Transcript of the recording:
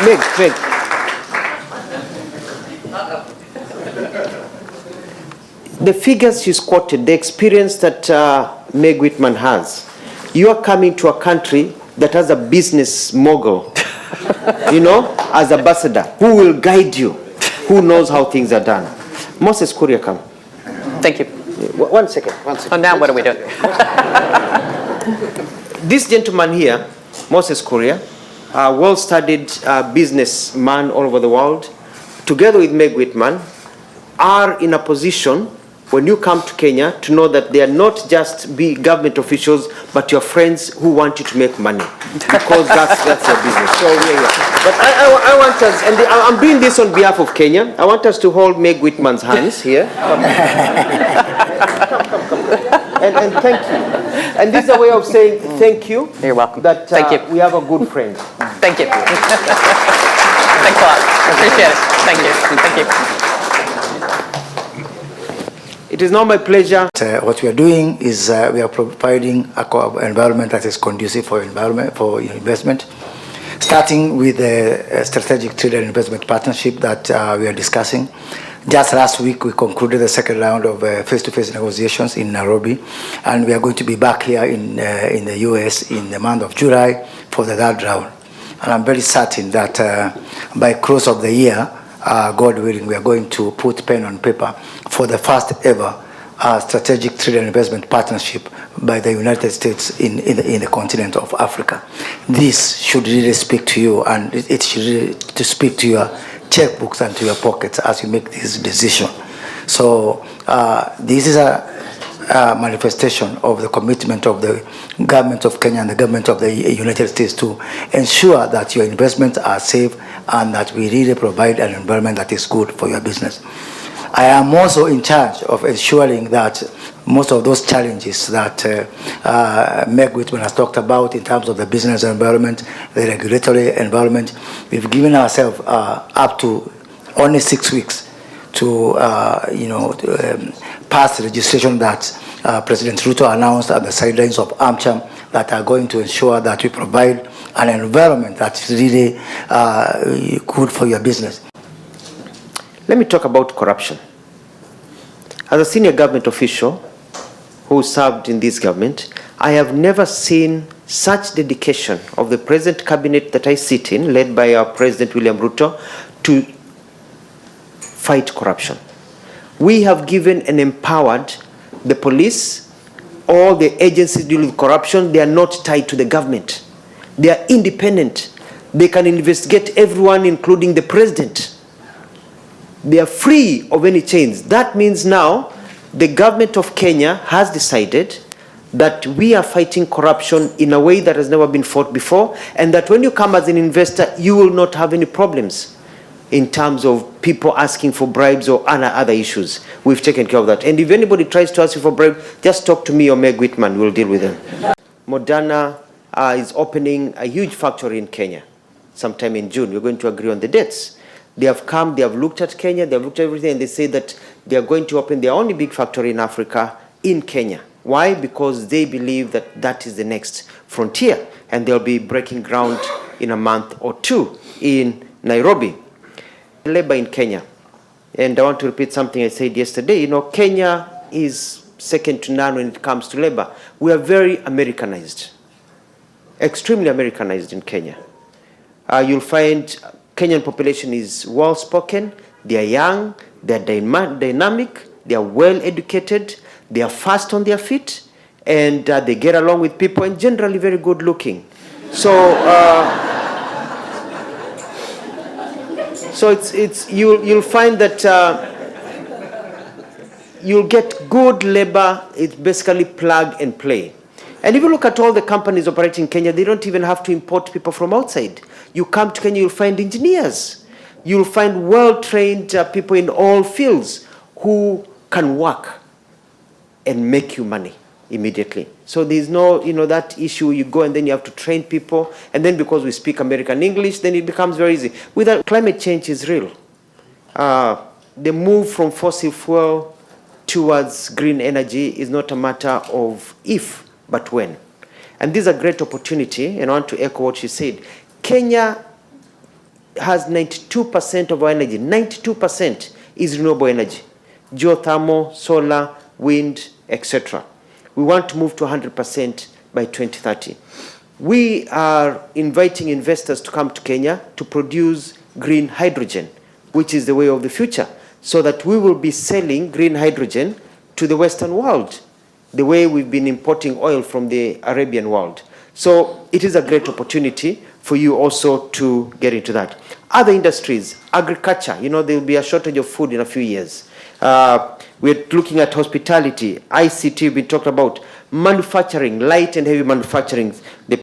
Meg. The figures she's quoted, the experience that Meg Whitman has, you are coming to a country that has a business mogul, as ambassador, who will guide you, who knows how things are done. Moses, Kuria, come. Thank you. One second. So now what are we doing? This gentleman here, Moses Kuria, a well-studied businessman all over the world, together with Meg Whitman, are in a position when you come to Kenya to know that they are not just government officials, but your friends who want you to make money, because that's your business. So yeah. But I want us, and I'm doing this on behalf of Kenya. I want us to hold Meg Whitman's hands here. And thank you. And this is a way of saying thank you. You're welcome. That thank you. We have a good friend. Thank you. Thanks a lot. I appreciate it. Thank you. Thank you. It is now my pleasure. What we are doing is we are providing an environment that is conducive for investment, starting with the strategic trade and investment partnership that we are discussing. Just last week, we concluded the second round of face-to-face negotiations in Nairobi, and we are going to be back here in the US in the month of July for the third round. And I'm very certain that by close of the year, God willing, we are going to put pen on paper for the first ever strategic trade and investment partnership by the United States in the continent of Africa. This should really speak to you, and it should really to speak to your checkbooks and to your pockets as you make this decision. So this is a manifestation of the commitment of the government of Kenya and the government of the United States to ensure that your investments are safe and that we really provide an environment that is good for your business. I am also in charge of ensuring that most of those challenges that Meg Whitman has talked about in terms of the business environment, the regulatory environment, we've given ourselves up to only 6 weeks to pass legislation that President Ruto announced at the sidelines of AmCham that are going to ensure that we provide an environment that's really good for your business. Let me talk about corruption. As a senior government official who served in this government, I have never seen such dedication of the present cabinet that I sit in, led by our President William Ruto, to fight corruption. We have given and empowered the police, all the agencies dealing with corruption. They are not tied to the government. They are independent. They can investigate everyone, including the president. They are free of any chains. That means now the government of Kenya has decided that we are fighting corruption in a way that has never been fought before, and that when you come as an investor, you will not have any problems in terms of people asking for bribes or other issues. We've taken care of that. And if anybody tries to ask you for bribe, just talk to me or Meg Whitman. We'll deal with them. Moderna is opening a huge factory in Kenya sometime in June. We're going to agree on the dates. They have come, they have looked at Kenya, they have looked at everything, and they say that they are going to open their only big factory in Africa in Kenya. Why? Because they believe that that is the next frontier, and they'll be breaking ground in a month or two in Nairobi. Labor in Kenya, and I want to repeat something I said yesterday. Kenya is second to none when it comes to labor. We are very Americanized, extremely Americanized in Kenya. You'll find Kenyan population is well-spoken, they are young, they are dynamic, they are well-educated, they are fast on their feet, and they get along with people, and generally very good-looking. So you'll find that you'll get good labor. It's basically plug and play. And if you look at all the companies operating in Kenya, they don't even have to import people from outside. You come to Kenya, you'll find engineers. You'll find well-trained people in all fields who can work and make you money immediately. So there's no, that issue. You go and then you have to train people. And then because we speak American English, then it becomes very easy. Without climate change is real. The move from fossil fuel towards green energy is not a matter of if, but when. And this is a great opportunity, and I want to echo what she said. Kenya has 92% of our energy. 92% is renewable energy. Geothermal, solar, wind, etc. We want to move to 100% by 2030. We are inviting investors to come to Kenya to produce green hydrogen, which is the way of the future, so that we will be selling green hydrogen to the Western world, the way we've been importing oil from the Arabian world. So it is a great opportunity for you also to get into that. Other industries, agriculture, you know, there will be a shortage of food in a few years. We're looking at hospitality, ICT, we talked about manufacturing, light and heavy manufacturing. The